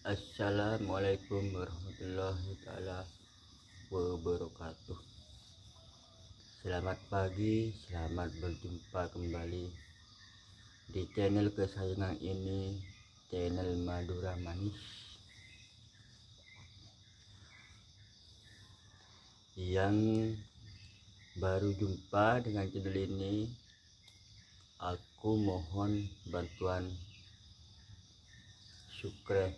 Assalamualaikum warahmatullahi taala wabarakatuh. Selamat pagi, selamat berjumpa kembali di channel kesayangan ini, channel Madura Manis. Yang baru jumpa dengan channel ini, aku mohon bantuan subscribe,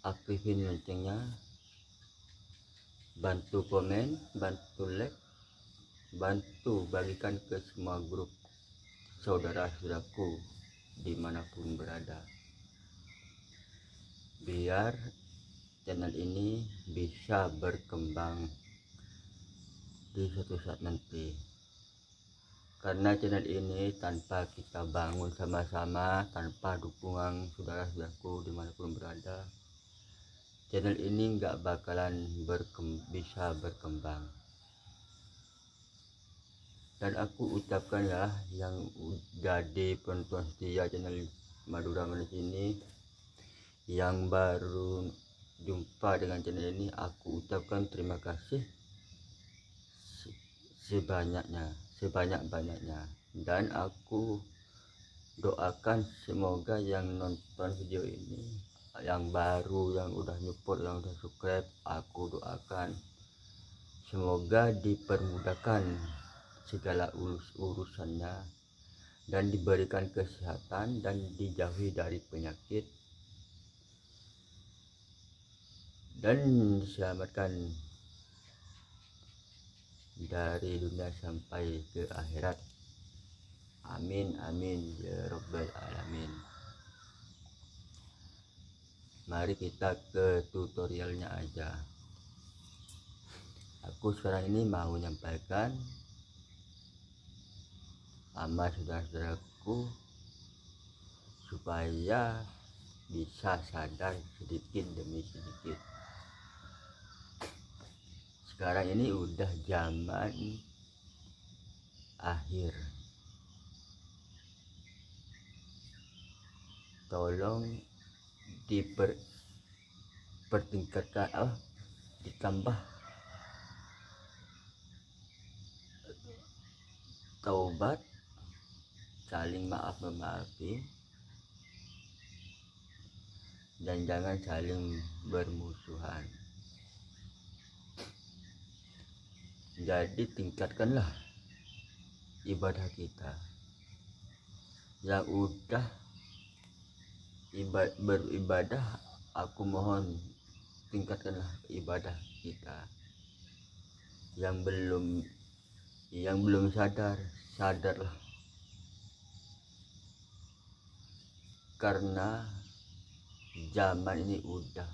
aktifin loncengnya, bantu komen, bantu like, bantu bagikan ke semua grup saudara-saudaraku dimanapun berada, biar channel ini bisa berkembang di suatu saat nanti. Karena channel ini tanpa kita bangun sama-sama, tanpa dukungan saudara-saudaraku dimanapun berada, channel ini nggak bakalan bisa berkembang. Dan aku ucapkan ya, yang jadi penonton setia channel Madura Manis ini, yang baru jumpa dengan channel ini, aku ucapkan terima kasih sebanyak-banyaknya. Dan aku doakan semoga yang nonton video ini, yang baru, yang udah nyupport, yang udah subscribe, aku doakan semoga dipermudahkan segala urusannya, dan diberikan kesehatan, dan dijauhi dari penyakit, dan diselamatkan dari dunia sampai ke akhirat. Amin amin ya rabbal alamin. Mari kita ke tutorialnya aja. Aku sekarang ini mau menyampaikan sama saudara-saudaraku supaya bisa sadar sedikit demi sedikit. Sekarang ini udah zaman akhir. Tolong dipertingkatkan, ditambah taubat, saling maaf memaafin, dan jangan saling bermusuhan. Jadi tingkatkanlah ibadah kita. Yang udah beribadah, aku mohon tingkatkanlah ibadah kita. Yang belum sadarlah, karena zaman ini udah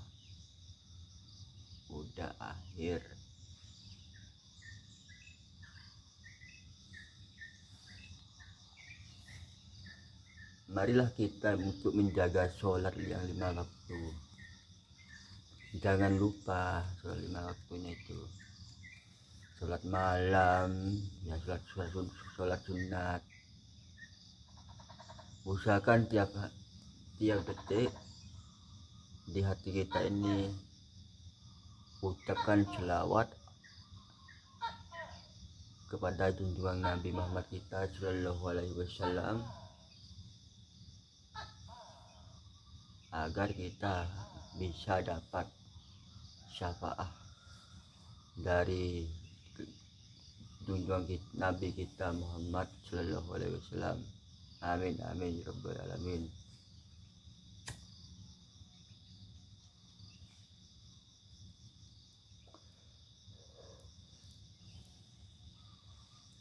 akhir. Marilah kita untuk menjaga sholat yang 5 waktu. Jangan lupa sholat 5 waktunya itu. Sholat malam, ya sholat sunat. Usahakan tiap detik di hati kita ini ucapkan selawat kepada junjungan Nabi Muhammad kita Shallallahu Alaihi Wasallam, agar kita bisa dapat syafaat dari junjungan Nabi kita Muhammad Shallallahu Alaihi Wasallam. Amin amin ya rabbal alamin.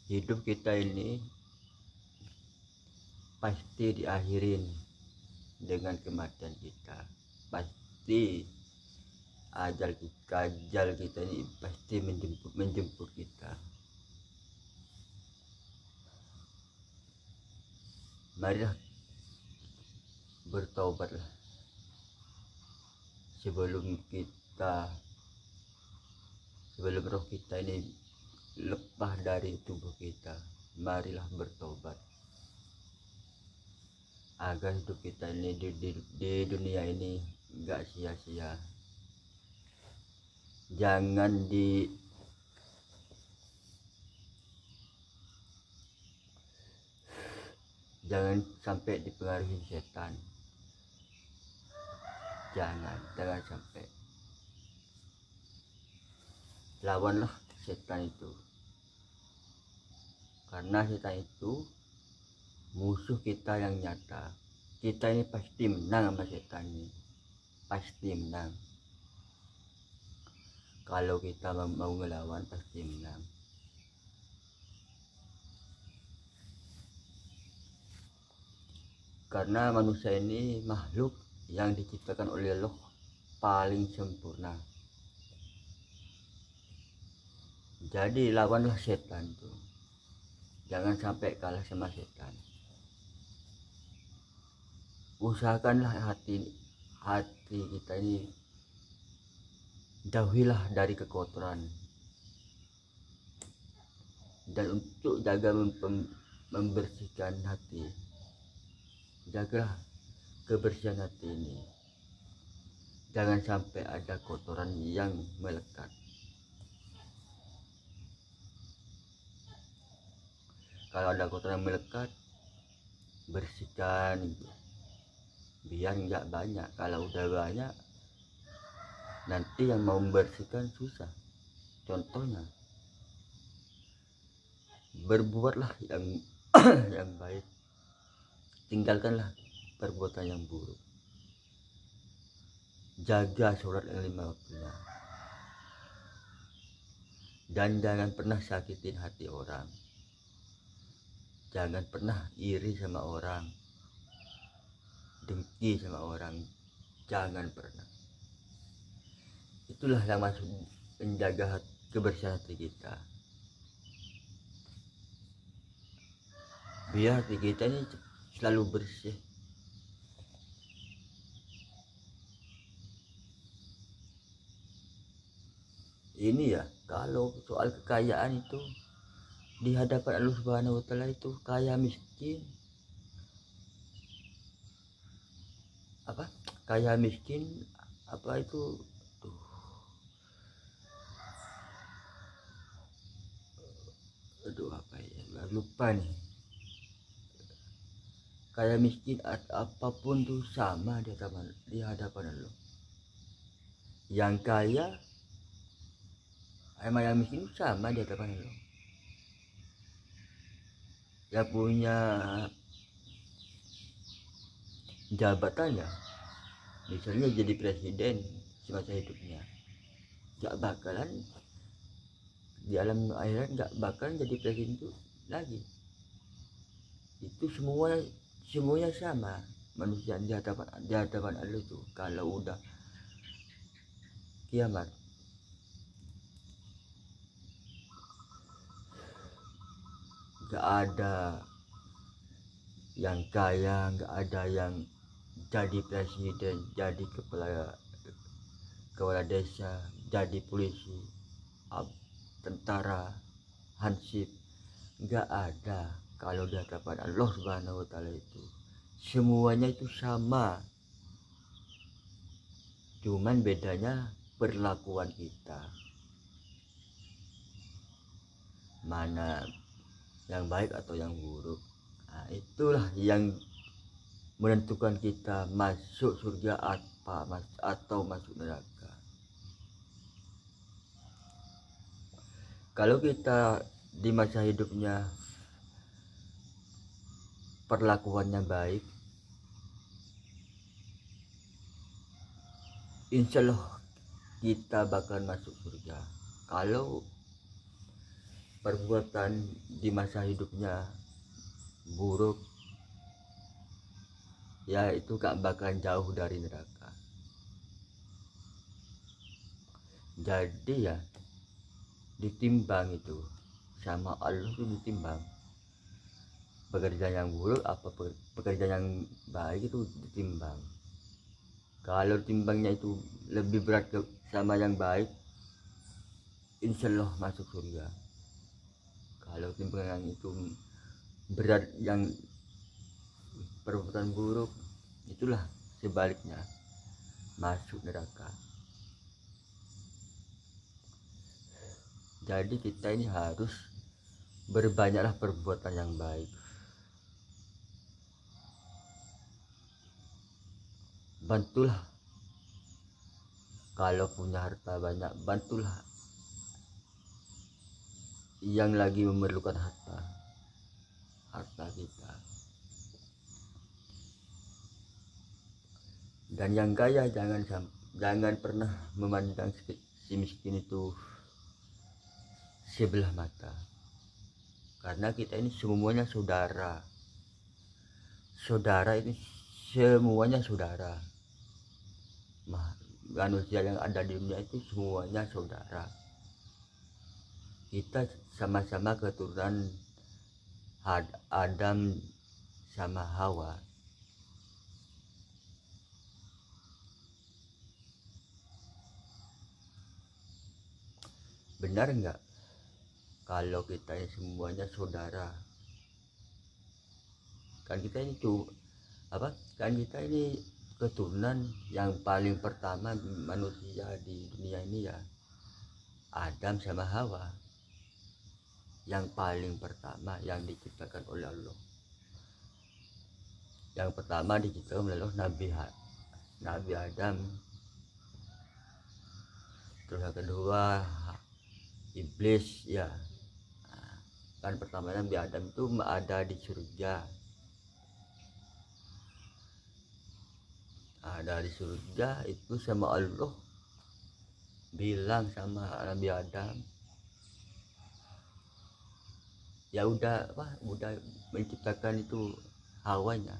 Hidup kita ini pasti diakhirin dengan kematian kita. Pasti ajal kita ini pasti menjemput kita. Marilah bertaubatlah sebelum roh kita ini lepas dari tubuh kita. Marilah bertobat agar hidup kita ini di dunia ini nggak sia-sia. Jangan sampai dipengaruhi setan. Jangan sampai. Lawanlah setan itu, karena setan itu musuh kita yang nyata. Kita ini pasti menang sama setan ini, pasti menang. Kalau kita mau ngelawan pasti menang. Karena manusia ini makhluk yang diciptakan oleh Allah paling sempurna. Jadi lawanlah setan tuh. Jangan sampai kalah sama setan. Usahakanlah hati kita ini, jauhilah dari kekotoran. Dan untuk jaga membersihkan hati, jagalah kebersihan hati ini. Jangan sampai ada kotoran yang melekat. Kalau ada kotoran yang melekat, bersihkan biar nggak banyak. Kalau udah banyak, nanti yang mau membersihkan susah. Contohnya, berbuatlah yang yang baik, tinggalkanlah perbuatan yang buruk. Jaga sholat yang 5 waktunya, dan jangan pernah sakitin hati orang. Jangan pernah iri sama orang, dengki sama orang, jangan pernah. Itulah yang masuk menjaga kebersihan hati kita. Biar hati kita ini selalu bersih. Ini ya, kalau soal kekayaan itu di hadapan Allah Subhanahu wa Ta'ala itu kaya miskin, apa itu tuh, aduh apa ya, lupa nih. Kaya miskin apapun tuh sama di hadapan Allah. Yang kaya sama yang miskin sama di hadapan Allah. Yang punya jabatannya, misalnya jadi presiden semasa hidupnya, gak bakalan di alam akhirat, gak bakalan jadi presiden itu lagi. Itu semuanya sama manusia di hadapan Allah itu. Kalau udah kiamat, gak ada yang kaya, gak ada yang jadi presiden, jadi kepala desa, jadi polisi, tentara, hansip, gak ada. Kalau di hadapan Allah Subhanahu wa Ta'ala itu semuanya itu sama, cuman bedanya perlakuan kita, mana yang baik atau yang buruk. Nah, itulah yang menentukan kita masuk surga atau masuk neraka. Kalau kita di masa hidupnya perlakuannya baik, insya Allah kita bakal masuk surga. Kalau perbuatan di masa hidupnya buruk, ya itu gak bakalan jauh dari neraka. Jadi ya ditimbang itu sama Allah, itu ditimbang pekerjaan yang buruk apa pekerjaan yang baik itu ditimbang. Kalau timbangnya itu lebih berat sama yang baik, insya Allah masuk surga. Kalau timbangan itu berat yang perbuatan buruk, itulah sebaliknya masuk neraka. Jadi kita ini harus berbanyaklah perbuatan yang baik. Bantulah, kalau punya harta banyak, bantulah yang lagi memerlukan harta kita. Dan yang kaya jangan pernah memandang si miskin itu sebelah mata, karena kita ini semuanya saudara. Saudara ini semuanya saudara. Manusia yang ada di dunia itu semuanya saudara. Kita sama-sama keturunan Adam sama Hawa. Benar enggak kalau kita ini semuanya saudara? Kan kita ini kan kita ini keturunan yang paling pertama manusia di dunia ini ya, Adam sama Hawa. Yang paling pertama yang diciptakan oleh Allah. Yang pertama diciptakan oleh Allah Nabi Adam. Terus yang kedua iblis ya. Kan pertama Nabi Adam itu ada di surga. Ada di surga itu sama Allah bilang sama Nabi Adam, ya udah menciptakan itu Hawanya,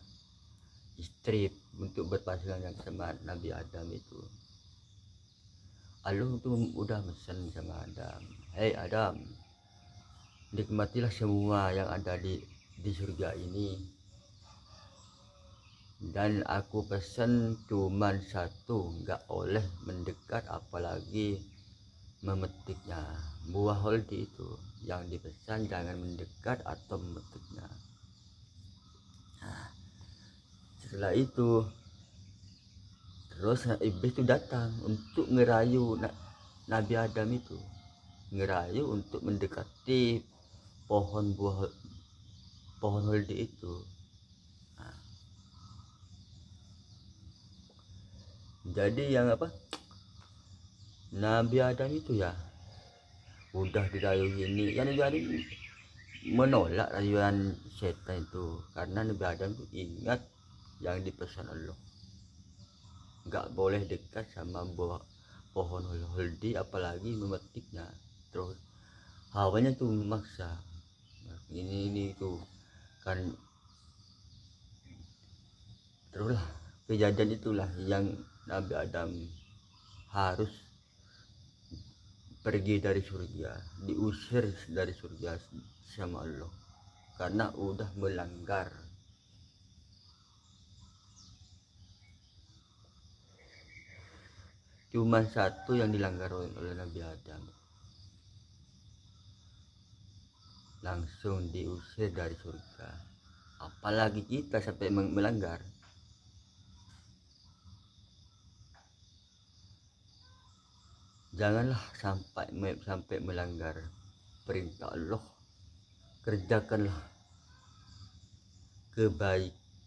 istri, untuk berpasangan sama Nabi Adam itu. Allah itu udah pesan sama Adam, hei Adam, nikmatilah semua yang ada di surga ini, dan aku pesan cuman satu, nggak boleh mendekat apalagi memetiknya. Buah holdi itu yang dipesan, jangan mendekat atau memetiknya. Nah, setelah itu terus iblis itu datang untuk ngerayu Nabi Adam itu, ngerayu untuk mendekati pohon holdi itu. Nah, jadi yang Nabi Adam itu ya udah dirayu gini, yang Nabi Adam menolak rayuan setan itu, karena Nabi Adam itu ingat yang dipesan Allah, nggak boleh dekat sama buah pohon holdi apalagi memetiknya. Terus Hawanya tuh memaksa ini itu kan. Teruslah kejadian itulah yang Nabi Adam harus pergi dari surga, diusir dari surga sama Allah karena udah melanggar. Cuma satu yang dilanggar oleh Nabi Adam, langsung diusir dari surga. Apalagi kita sampai melanggar. Janganlah sampai melanggar perintah Allah. Kerjakanlah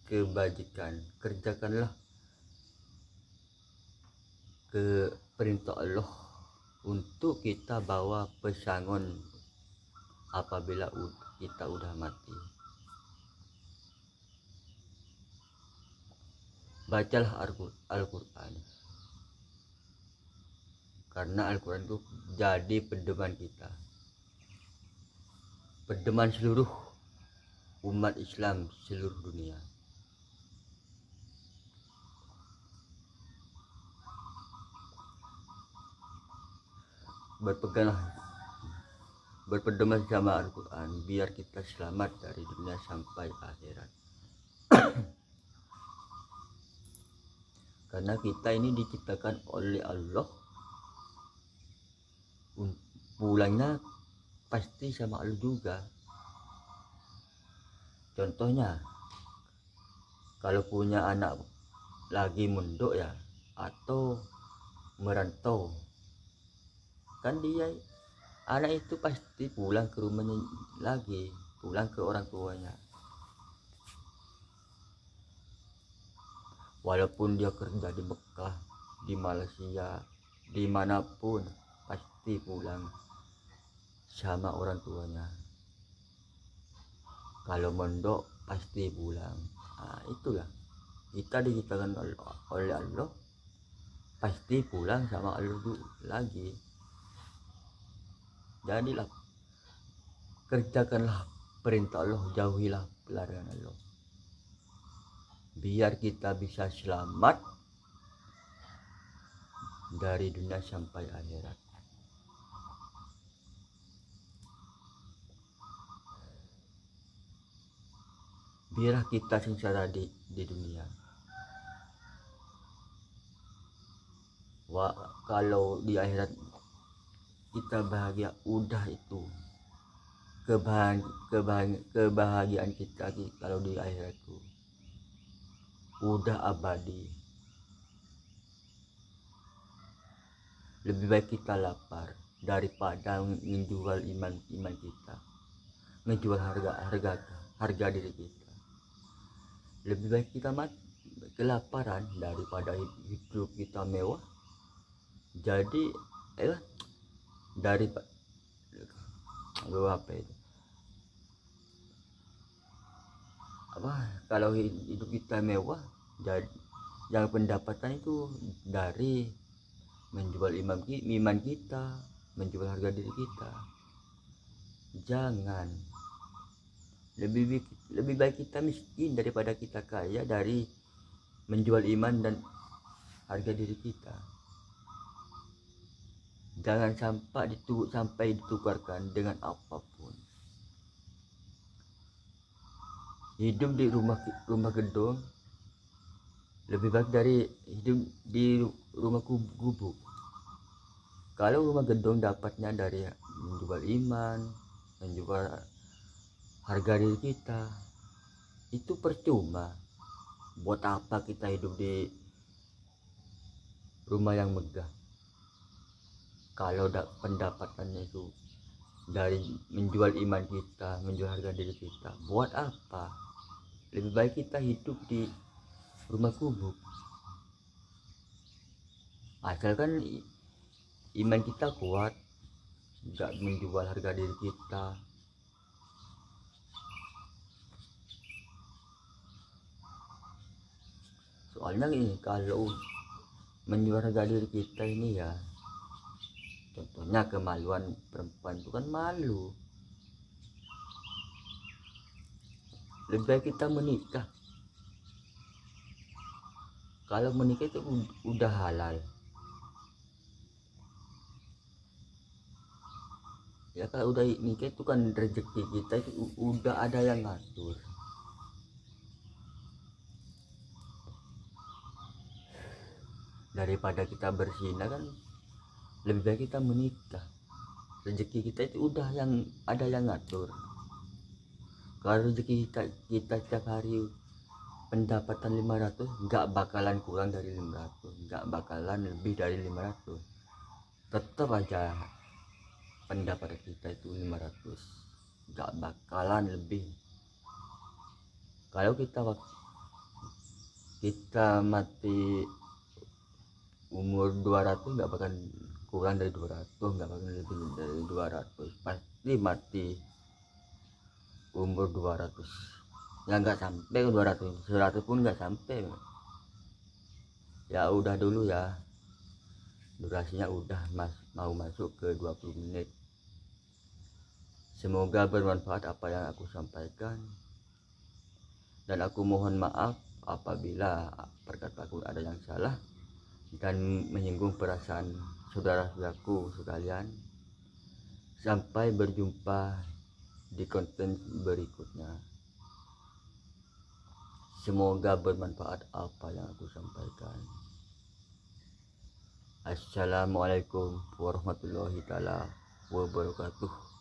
kebajikan, kerjakanlah ke perintah Allah untuk kita bawa pesangon apabila kita udah mati. Bacalah Al-Quran, karena Al-Quran itu jadi pedoman kita, pedoman seluruh umat Islam seluruh dunia. Berpedoman sama Al-Quran biar kita selamat dari dunia sampai akhirat. Karena kita ini diciptakan oleh Allah, pulangnya pasti sama Allah juga. Contohnya kalau punya anak lagi mondok ya, atau merantau, kan dia anak itu pasti pulang ke rumahnya lagi, pulang ke orang tuanya. Walaupun dia kerja di Mekah, di Malaysia, dimanapun pasti pulang sama orang tuanya. Kalau mondok pasti pulang. Nah, itulah kita diciptakan oleh Allah, pasti pulang sama Allah lagi. Jadilah kerjakanlah perintah Allah, jauhilah larangan Allah, biar kita bisa selamat dari dunia sampai akhirat. Biar kita sengsara di dunia. Kalau di akhirat kita bahagia, udah itu kebahagiaan kita kalau di akhirat itu udah abadi. Lebih baik kita lapar daripada menjual iman kita, menjual harga diri kita. Lebih baik kita mati kelaparan daripada hidup kita mewah. Jadi dari kalau hidup kita mewah, jadi yang pendapatan itu dari menjual iman kita, menjual harga diri kita. Jangan, lebih baik kita miskin daripada kita kaya dari menjual iman dan harga diri kita. Jangan sampai ditukarkan dengan apapun. Hidup di rumah gedung lebih baik dari hidup di rumah gubuk. Kalau rumah gedung dapatnya dari menjual iman, menjual harga diri kita, itu percuma. Buat apa kita hidup di rumah yang megah kalau pendapatannya itu dari menjual iman kita, menjual harga diri kita? Buat apa? Lebih baik kita hidup di rumah gubuk, asalkan iman kita kuat, nggak menjual harga diri kita. Soalnya ini kalau menjual harga diri kita ini ya, contohnya kemaluan perempuan itu kan malu. Lebih baik kita menikah. Kalau menikah itu udah halal. Ya kalau udah nikah itu kan rezeki kita itu udah ada yang ngatur. Daripada kita berzina kan lebih baik kita menikah. Rezeki kita itu udah ada yang ngatur. Kalau rezeki kita setiap hari pendapatan 500, nggak bakalan kurang dari 500, nggak bakalan lebih dari 500. Tetap aja pendapatan kita itu 500, nggak bakalan lebih. Kalau kita mati umur 200, nggak bakalan kurang dari 200, nggak bakalan lebih dari 200. Pasti mati umur 200. Ya nggak sampai 200, 100 pun nggak sampai. Ya udah dulu ya, durasinya udah mau masuk ke 20 menit. Semoga bermanfaat apa yang aku sampaikan, dan aku mohon maaf apabila perkataanku ada yang salah dan menyinggung perasaan saudara-saudaraku sekalian. Sampai berjumpa di konten berikutnya. Semoga bermanfaat apa yang aku sampaikan. Assalamualaikum warahmatullahi wabarakatuh.